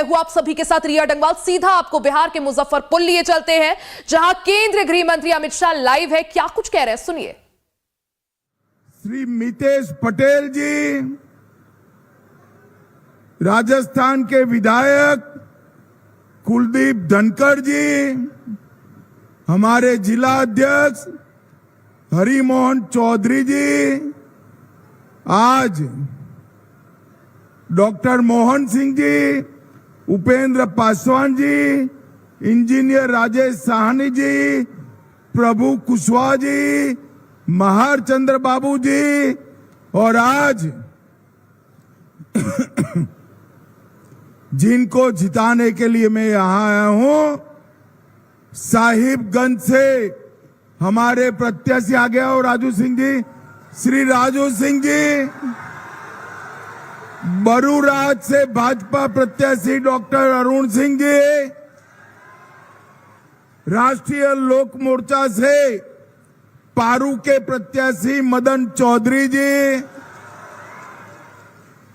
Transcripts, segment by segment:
मैं हूं आप सभी के साथ रिया डंगवाल। सीधा आपको बिहार के मुजफ्फरपुर लिए चलते हैं, जहां केंद्रीय गृह मंत्री अमित शाह लाइव है। क्या कुछ कह रहे हैं, सुनिए। श्री मितेश पटेल जी, राजस्थान के विधायक कुलदीप धनखड़ जी, हमारे जिला अध्यक्ष हरिमोहन चौधरी जी, आज डॉक्टर मोहन सिंह जी, उपेंद्र पासवान जी, इंजीनियर राजेश साहनी जी, प्रभु कुशवाहा जी, महार चंद्र बाबू जी, और आज जिनको जिताने के लिए मैं यहां आया हूं, साहिबगंज से हमारे प्रत्याशी आ गया हो राजू सिंह जी, श्री राजू सिंह जी, बरूराज से भाजपा प्रत्याशी डॉक्टर अरुण सिंह जी, राष्ट्रीय लोक मोर्चा से पारू के प्रत्याशी मदन चौधरी जी,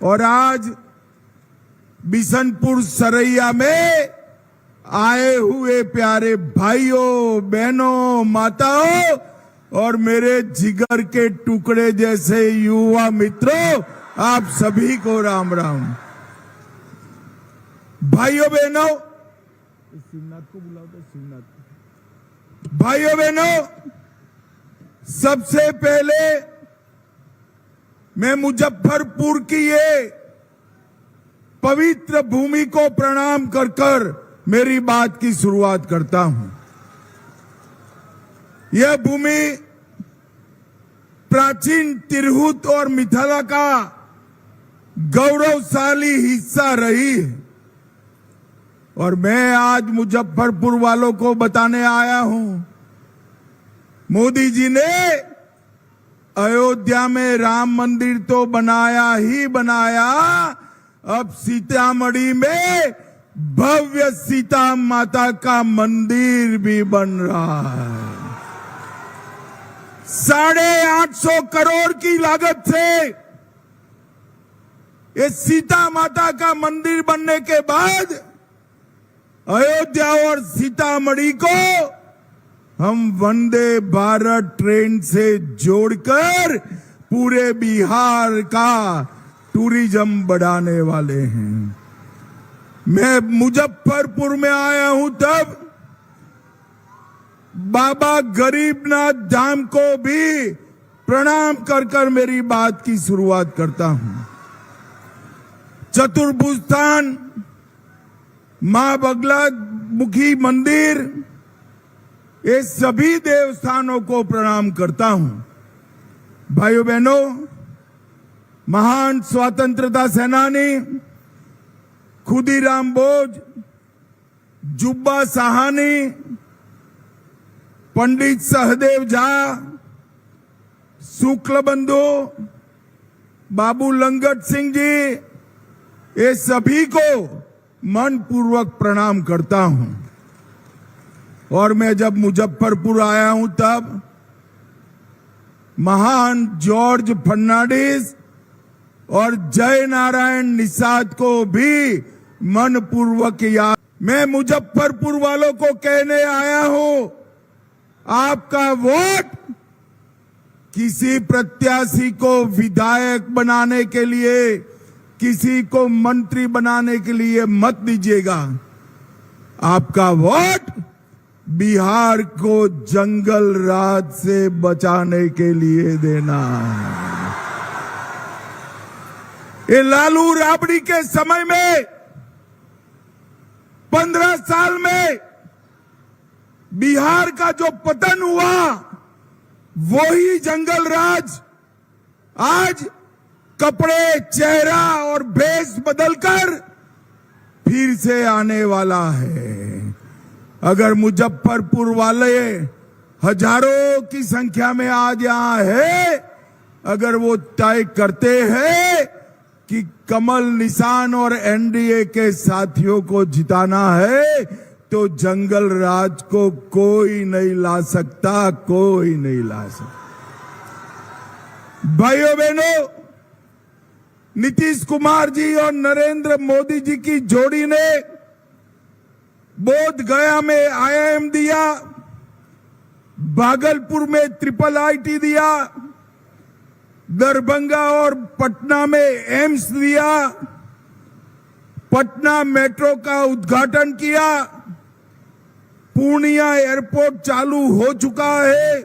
और आज बिशनपुर सरैया में आए हुए प्यारे भाइयों, बहनों, माताओं और मेरे जिगर के टुकड़े जैसे युवा मित्रों, आप सभी को राम राम। भाइयों बहनों, शिवनाथ को बुलाओ तो शिवनाथ। भाइयों बहनों, सबसे पहले मैं मुजफ्फरपुर की ये पवित्र भूमि को प्रणाम कर कर मेरी बात की शुरुआत करता हूं। यह भूमि प्राचीन तिरहुत और मिथिला का गौरवशाली हिस्सा रही है, और मैं आज मुजफ्फरपुर वालों को बताने आया हूं, मोदी जी ने अयोध्या में राम मंदिर तो बनाया ही बनाया, अब सीतामढ़ी में भव्य सीता माता का मंदिर भी बन रहा है। 850 करोड़ की लागत से ये सीता माता का मंदिर बनने के बाद अयोध्या और सीतामढ़ी को हम वंदे भारत ट्रेन से जोड़कर पूरे बिहार का टूरिज्म बढ़ाने वाले हैं। मैं मुजफ्फरपुर में आया हूं तब बाबा गरीबनाथ धाम को भी प्रणाम कर कर मेरी बात की शुरुआत करता हूं। चतुर्भुज स्थान, मां बगला मुखी मंदिर, ये सभी देवस्थानों को प्रणाम करता हूं। भाइयों बहनों, महान स्वतंत्रता सेनानी खुदीराम बोस, जुब्बा साहनी, पंडित सहदेव झा, शुक्ल बंधु, बाबू लंगट सिंह जी, ये सभी को मन पूर्वक प्रणाम करता हूं। और मैं जब मुजफ्फरपुर आया हूं तब महान जॉर्ज फर्नांडिस और जय नारायण निषाद को भी मन पूर्वक याद। मैं मुजफ्फरपुर वालों को कहने आया हूं, आपका वोट किसी प्रत्याशी को विधायक बनाने के लिए, किसी को मंत्री बनाने के लिए मत दीजिएगा। आपका वोट बिहार को जंगल राज से बचाने के लिए देना है। ये लालू राबड़ी के समय में 15 साल में बिहार का जो पतन हुआ, वही जंगल राज आज कपड़े, चेहरा और भेष बदलकर फिर से आने वाला है। अगर मुजफ्फरपुर वाले हजारों की संख्या में आज यहां है, अगर वो तय करते हैं कि कमल निशान और एनडीए के साथियों को जिताना है, तो जंगल राज को कोई नहीं ला सकता, कोई नहीं ला सकता। भाइयों बहनों, नीतीश कुमार जी और नरेंद्र मोदी जी की जोड़ी ने बोध गया में IIM दिया, भागलपुर में IIIT दिया, दरभंगा और पटना में एम्स दिया, पटना मेट्रो का उद्घाटन किया, पूर्णिया एयरपोर्ट चालू हो चुका है,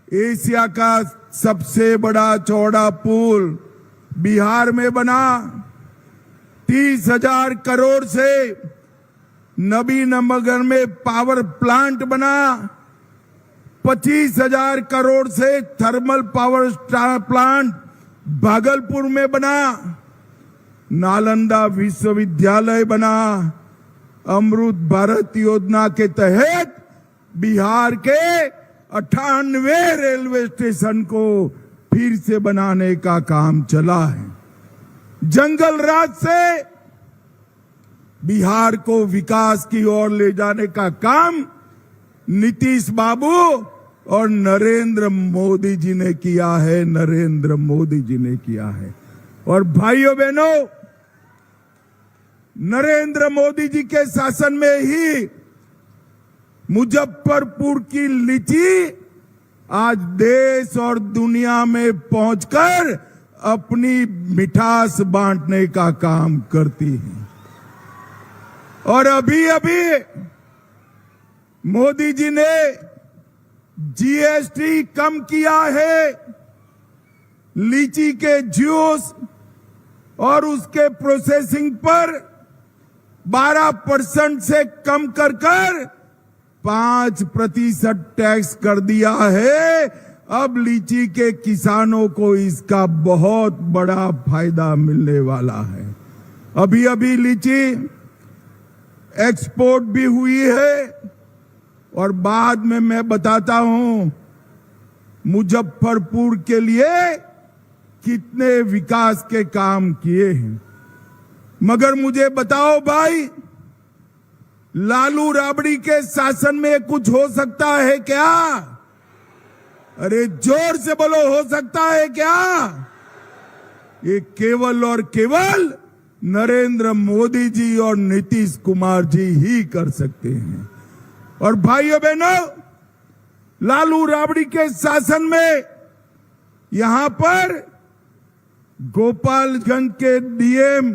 एशिया का सबसे बड़ा चौड़ा पुल बिहार में बना, 30,000 करोड़ से नबीनगर में पावर प्लांट बना, 25,000 करोड़ से थर्मल पावर प्लांट भागलपुर में बना, नालंदा विश्वविद्यालय बना, अमृत भारत योजना के तहत बिहार के 98 रेलवे स्टेशन को फिर से बनाने का काम चला है। जंगल राज से बिहार को विकास की ओर ले जाने का काम नीतीश बाबू और नरेंद्र मोदी जी ने किया है, नरेंद्र मोदी जी ने किया है। और भाइयों बहनों, नरेंद्र मोदी जी के शासन में ही मुजफ्फरपुर की लीची आज देश और दुनिया में पहुंचकर अपनी मिठास बांटने का काम करती है। और अभी अभी मोदी जी ने GST कम किया है, लीची के जूस और उसके प्रोसेसिंग पर 12% से कम कर 5% टैक्स कर दिया है। अब लीची के किसानों को इसका बहुत बड़ा फायदा मिलने वाला है। अभी अभी लीची एक्सपोर्ट भी हुई है और बाद में मैं बताता हूं मुजफ्फरपुर के लिए कितने विकास के काम किए हैं। मगर मुझे बताओ भाई, लालू राबड़ी के शासन में कुछ हो सकता है क्या? अरे जोर से बोलो, हो सकता है क्या? ये केवल और केवल नरेंद्र मोदी जी और नीतीश कुमार जी ही कर सकते हैं। और भाइयों बहनों, लालू राबड़ी के शासन में यहां पर गोपालगंज के DM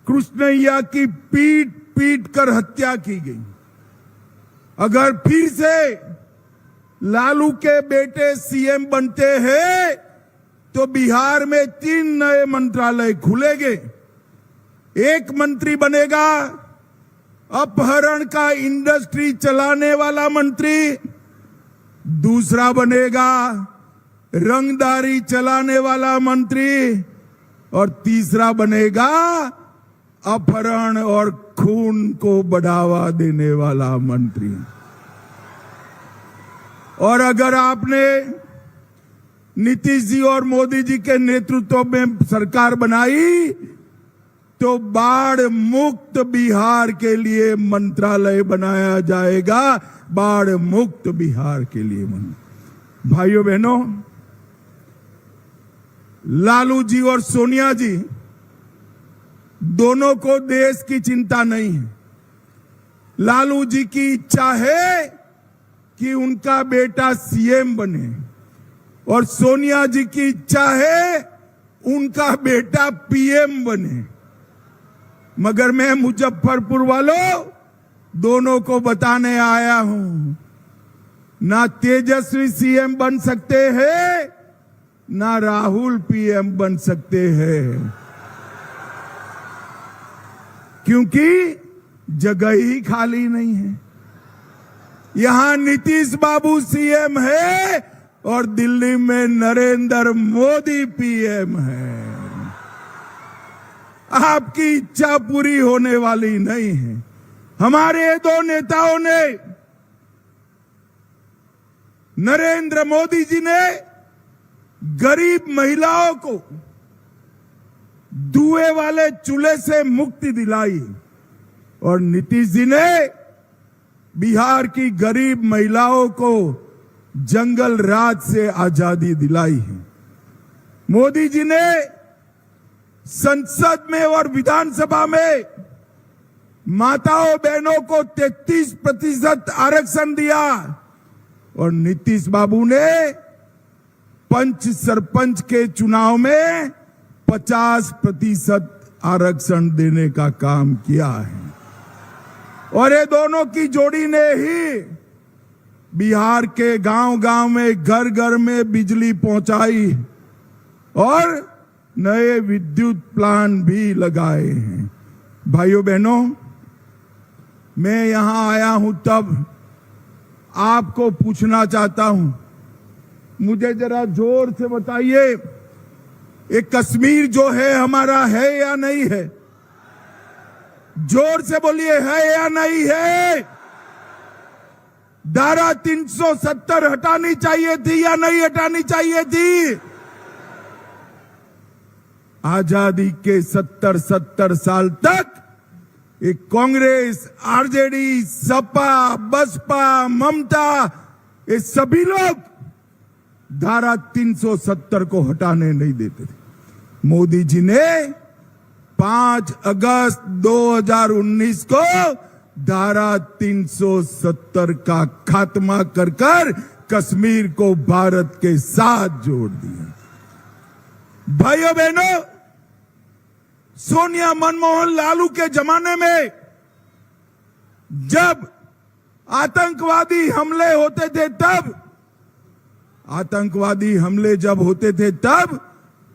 कृष्णैया की पीट पीट कर हत्या की गई। अगर फिर से लालू के बेटे CM बनते हैं तो बिहार में 3 नए मंत्रालय खुलेंगे। एक मंत्री बनेगा अपहरण का इंडस्ट्री चलाने वाला मंत्री, दूसरा बनेगा रंगदारी चलाने वाला मंत्री और तीसरा बनेगा अपहरण और खून को बढ़ावा देने वाला मंत्री। और अगर आपने नीतीश जी और मोदी जी के नेतृत्व में सरकार बनाई तो बाढ़ मुक्त बिहार के लिए मंत्रालय बनाया जाएगा, बाढ़ मुक्त बिहार के लिए। भाइयों बहनों, लालू जी और सोनिया जी दोनों को देश की चिंता नहीं है। लालू जी की इच्छा है कि उनका बेटा CM बने और सोनिया जी की इच्छा है उनका बेटा PM बने। मगर मैं मुजफ्फरपुर वालों दोनों को बताने आया हूं, ना तेजस्वी CM बन सकते हैं, ना राहुल PM बन सकते हैं, क्योंकि जगह ही खाली नहीं है। यहां नीतीश बाबू CM है और दिल्ली में नरेंद्र मोदी PM है। आपकी इच्छा पूरी होने वाली नहीं है। हमारे 2 नेताओं ने, नरेंद्र मोदी जी ने गरीब महिलाओं को धुएं वाले चूल्हे से मुक्ति दिलाई और नीतीश जी ने बिहार की गरीब महिलाओं को जंगल राज से आजादी दिलाई है। मोदी जी ने संसद में और विधानसभा में माताओं बहनों को 33% आरक्षण दिया और नीतीश बाबू ने पंच सरपंच के चुनाव में 50% आरक्षण देने का काम किया है। और ये दोनों की जोड़ी ने ही बिहार के गांव-गांव में घर घर में बिजली पहुंचाई और नए विद्युत प्लांट भी लगाए हैं। भाइयों बहनों, मैं यहां आया हूं तब आपको पूछना चाहता हूं, मुझे जरा जोर से बताइए, ये कश्मीर जो है हमारा है या नहीं है? जोर से बोलिए, है या नहीं है? धारा 370 हटानी चाहिए थी या नहीं हटानी चाहिए थी? आजादी के 70 साल तक एक कांग्रेस, आरजेडी, सपा, बसपा, ममता, ये सभी लोग धारा 370 को हटाने नहीं देते थे। मोदी जी ने 5 अगस्त 2019 को धारा 370 का खात्मा कर कश्मीर को भारत के साथ जोड़ दिया। भाइयों बहनों, सोनिया, मनमोहन, लालू के जमाने में जब आतंकवादी हमले होते थे तब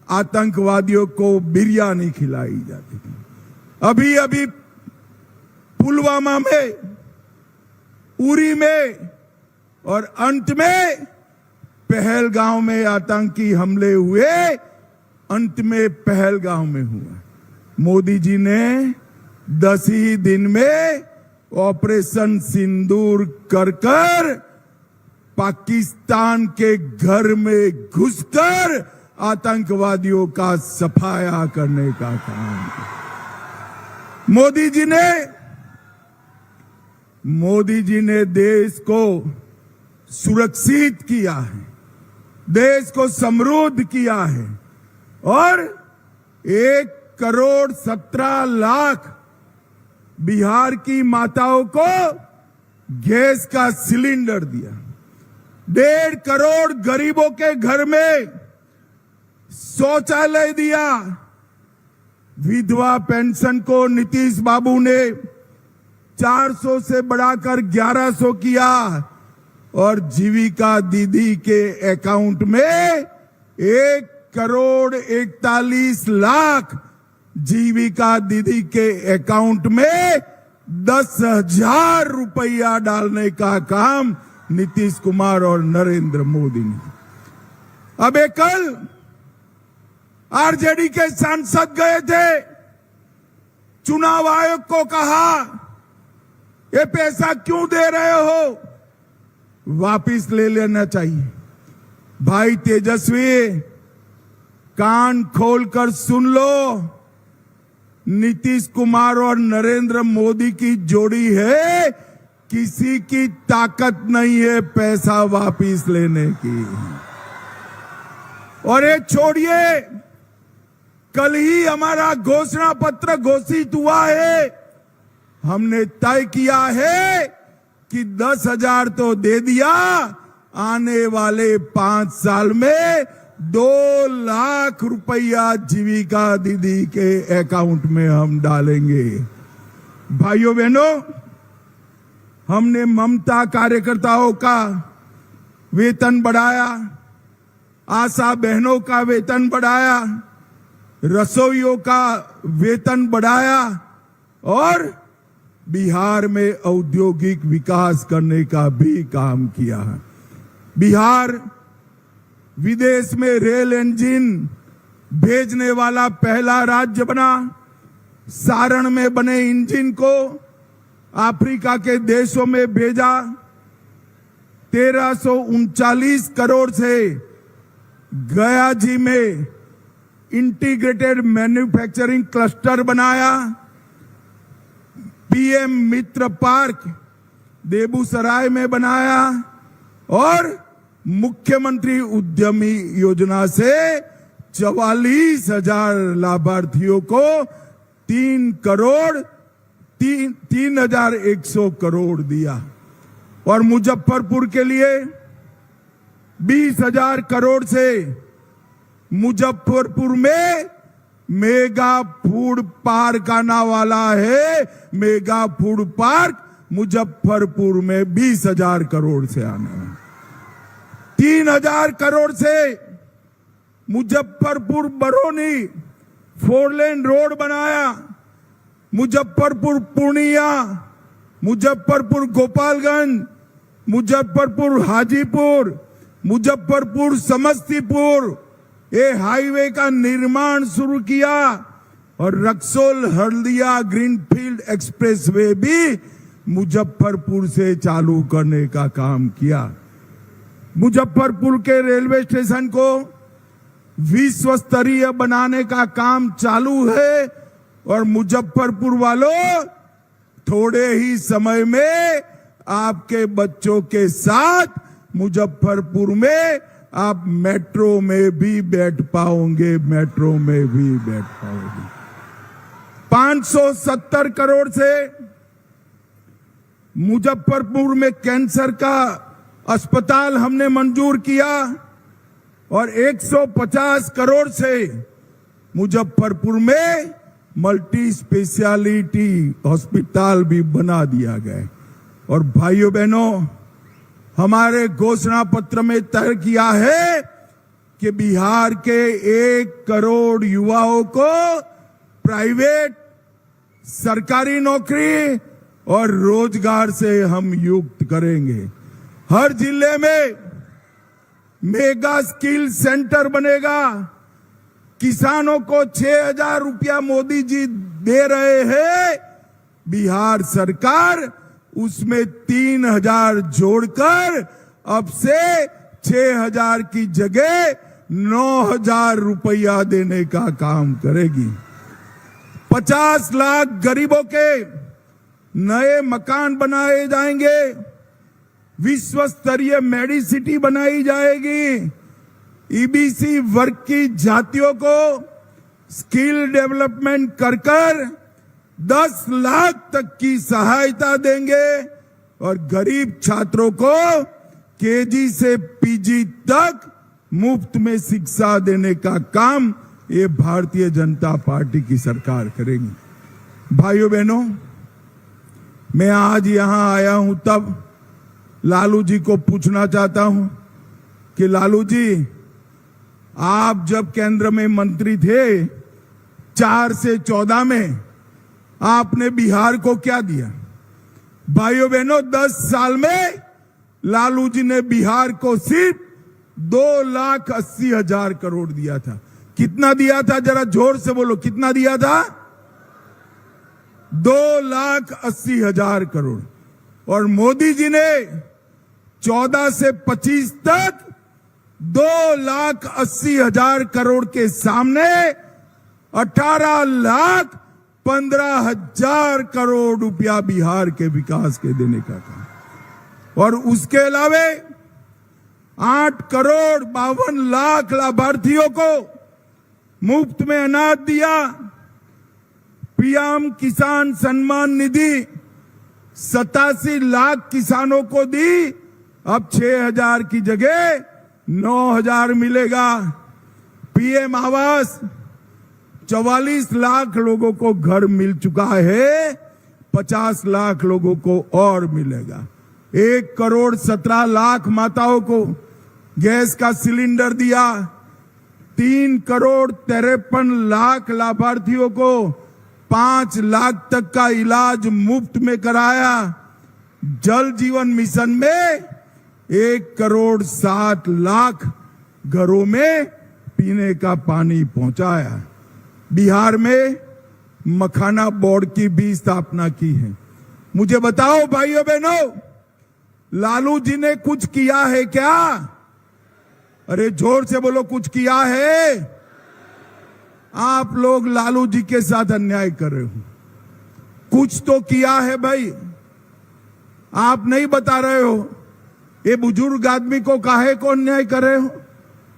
आतंकवादियों को बिरयानी खिलाई जाती थी। अभी पुलवामा में, उरी में और अंत में पहलगांव में आतंकी हमले हुए, अंत में पहलगांव में हुआ। मोदी जी ने 10 ही दिन में ऑपरेशन सिंदूर कर पाकिस्तान के घर में घुसकर आतंकवादियों का सफाया करने का काम किया। मोदी जी ने देश को सुरक्षित किया है, देश को समृद्ध किया है और 1,17,00,000 बिहार की माताओं को गैस का सिलेंडर दिया। 1.5 करोड़ गरीबों के घर में शौचालय दिया। विधवा पेंशन को नीतीश बाबू ने 400 से बढ़ाकर 1100 किया और जीविका दीदी के अकाउंट में 1,41,00,000 जीविका दीदी के अकाउंट में 10,000 रुपया डालने का काम नीतीश कुमार और नरेंद्र मोदी ने। अब कल आरजेडी के सांसद गए थे, चुनाव आयोग को कहा, ये पैसा क्यों दे रहे हो, वापिस ले लेना चाहिए। भाई तेजस्वी, कान खोलकर सुन लो, नीतीश कुमार और नरेंद्र मोदी की जोड़ी है, किसी की ताकत नहीं है पैसा वापिस लेने की। और ये छोड़िए, कल ही हमारा घोषणा पत्र घोषित हुआ है। हमने तय किया है कि 10,000 तो दे दिया, आने वाले 5 साल में 2 लाख रुपया जीविका दीदी के अकाउंट में हम डालेंगे। भाइयों बहनों, हमने ममता कार्यकर्ताओं का वेतन बढ़ाया, आशा बहनों का वेतन बढ़ाया, रसोइयों का वेतन बढ़ाया और बिहार में औद्योगिक विकास करने का भी काम किया। बिहार विदेश में रेल इंजन भेजने वाला पहला राज्य बना। सारण में बने इंजन को अफ्रीका के देशों में भेजा। 1339 करोड़ से गया जी में इंटीग्रेटेड मैन्युफैक्चरिंग क्लस्टर बनाया। पीएम मित्र पार्क बेगूसराय में बनाया और मुख्यमंत्री उद्यमी योजना से 44,000 लाभार्थियों को 3,100 करोड़ दिया। और मुजफ्फरपुर के लिए 20,000 करोड़ से मुजफ्फरपुर में मेगा फूड पार्क आने वाला है। मेगा फूड पार्क मुजफ्फरपुर में 20,000 करोड़ से आने वाला। 3,000 करोड़ से मुजफ्फरपुर बरौनी 4 लेन रोड बनाया। मुजफ्फरपुर पूर्णिया, मुजफ्फरपुर गोपालगंज, मुजफ्फरपुर हाजीपुर, मुजफ्फरपुर समस्तीपुर, ये हाईवे का निर्माण शुरू किया। और रक्सौल हल्दिया ग्रीनफील्ड एक्सप्रेसवे भी मुजफ्फरपुर से चालू करने का काम किया। मुजफ्फरपुर के रेलवे स्टेशन को विश्व स्तरीय बनाने का काम चालू है। और मुजफ्फरपुर वालों, थोड़े ही समय में आपके बच्चों के साथ मुजफ्फरपुर में आप मेट्रो में भी बैठ पाओगे। मेट्रो में भी बैठ पाओगे। 570 करोड़ से मुजफ्फरपुर में कैंसर का अस्पताल हमने मंजूर किया। और 150 करोड़ से मुजफ्फरपुर में मल्टी स्पेशलिटी हॉस्पिटल भी बना दिया गया। और भाइयों बहनों, हमारे घोषणा पत्र में तय किया है कि बिहार के 1 करोड़ युवाओं को प्राइवेट, सरकारी नौकरी और रोजगार से हम युक्त करेंगे। हर जिले में मेगा स्किल सेंटर बनेगा। किसानों को 6,000 रुपया मोदी जी दे रहे हैं। बिहार सरकार उसमें 3,000 जोड़कर अब से 6,000 की जगह 9,000 रुपया देने का काम करेगी। 50 लाख गरीबों के नए मकान बनाए जाएंगे। विश्व स्तरीय मेडिसिटी बनाई जाएगी। ईबीसी वर्ग की जातियों को स्किल डेवलपमेंट कर 10 लाख तक की सहायता देंगे। और गरीब छात्रों को केजी से पीजी तक मुफ्त में शिक्षा देने का काम ये भारतीय जनता पार्टी की सरकार करेगी। भाइयों बहनों, मैं आज यहां आया हूं तब लालू जी को पूछना चाहता हूं कि लालू जी, आप जब केंद्र में मंत्री थे 4 से 14 में, आपने बिहार को क्या दिया? भाइयों बहनों, 10 साल में लालू जी ने बिहार को सिर्फ 2,80,000 करोड़ दिया था। कितना दिया था? जरा जोर से बोलो, कितना दिया था? 2,80,000 करोड़। और मोदी जी ने 14 से 25 तक 2,80,000 करोड़ के सामने 18,15,000 करोड़ रुपया बिहार के विकास के देने का काम। और उसके अलावे 8 करोड़ 52 लाख लाभार्थियों को मुफ्त में अनाज दिया। पीएम किसान सम्मान निधि 87 लाख किसानों को दी। अब 6,000 की जगह 9,000 मिलेगा। पीएम आवास 44 लाख लोगों को घर मिल चुका है। 50 लाख लोगों को और मिलेगा। 1 करोड़ 17 लाख माताओं को गैस का सिलेंडर दिया। 3 करोड़ 53 लाख लाभार्थियों को 5 लाख तक का इलाज मुफ्त में कराया। जल जीवन मिशन में 1 करोड़ 7 लाख घरों में पीने का पानी पहुंचाया। बिहार में मखाना बोर्ड की भी स्थापना की है। मुझे बताओ भाइयों बहनों, लालू जी ने कुछ किया है क्या? अरे जोर से बोलो, कुछ किया है? आप लोग लालू जी के साथ अन्याय कर रहे हो। कुछ तो किया है भाई, आप नहीं बता रहे हो। ये बुजुर्ग आदमी को काहे को अन्याय कर रहे हो?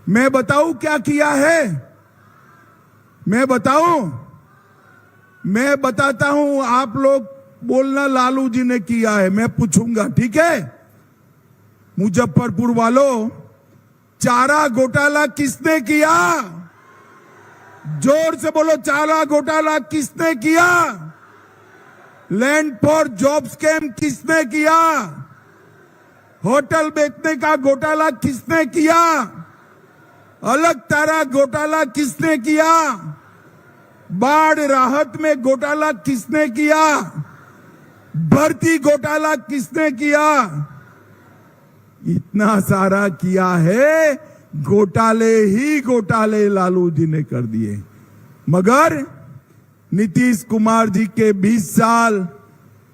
मैं बताऊं क्या किया है? मैं बताता हूं, आप लोग बोलना लालू जी ने किया है, मैं पूछूंगा, ठीक है? मुजफ्फरपुर वालों, चारा घोटाला किसने किया? जोर से बोलो, चारा घोटाला किसने किया? लैंड फॉर जॉब स्कैम किसने किया? होटल बेचने का घोटाला किसने किया? अलग तारा घोटाला किसने किया? बाढ़ राहत में घोटाला किसने किया? भर्ती घोटाला किसने किया? इतना सारा किया है, घोटाले ही घोटाले लालू जी ने कर दिए। मगर नीतीश कुमार जी के 20 साल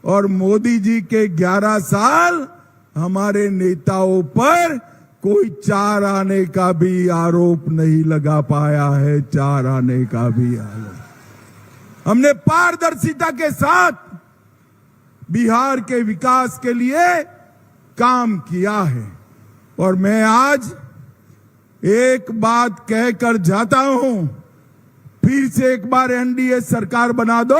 और मोदी जी के 11 साल हमारे नेताओं पर कोई चार आने का भी आरोप नहीं लगा पाया है। चार आने का भी आरोप हमने पारदर्शिता के साथ बिहार के विकास के लिए काम किया है। और मैं आज एक बात कहकर जाता हूं, फिर से एक बार एनडीए सरकार बना दो,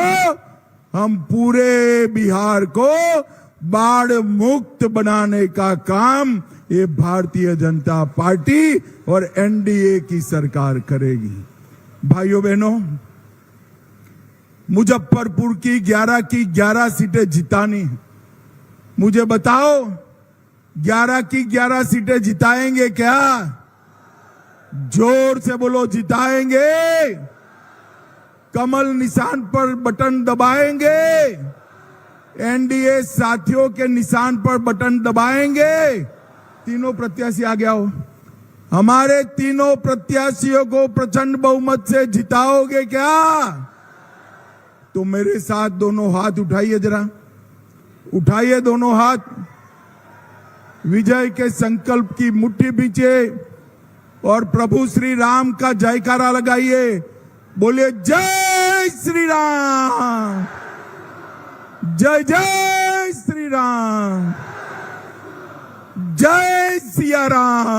हम पूरे बिहार को बाढ़ मुक्त बनाने का काम ये भारतीय जनता पार्टी और एनडीए की सरकार करेगी। भाइयों बहनों, मुजफ्फरपुर की 11 सीटें जितानी है। मुझे बताओ, 11 की 11 सीटें जिताएंगे क्या? जोर से बोलो, जिताएंगे। कमल निशान पर बटन दबाएंगे। एनडीए साथियों के निशान पर बटन दबाएंगे। तीनों प्रत्याशी आ गया हो, हमारे तीनों प्रत्याशियों को प्रचंड बहुमत से जिताओगे क्या? तो मेरे साथ दोनों हाथ उठाइए, जरा उठाइए दोनों हाथ। विजय के संकल्प की मुट्ठी पीछे और प्रभु श्री राम का जयकारा लगाइए। बोलिए, जय श्री राम, जय जय श्री राम, जय सिया राम।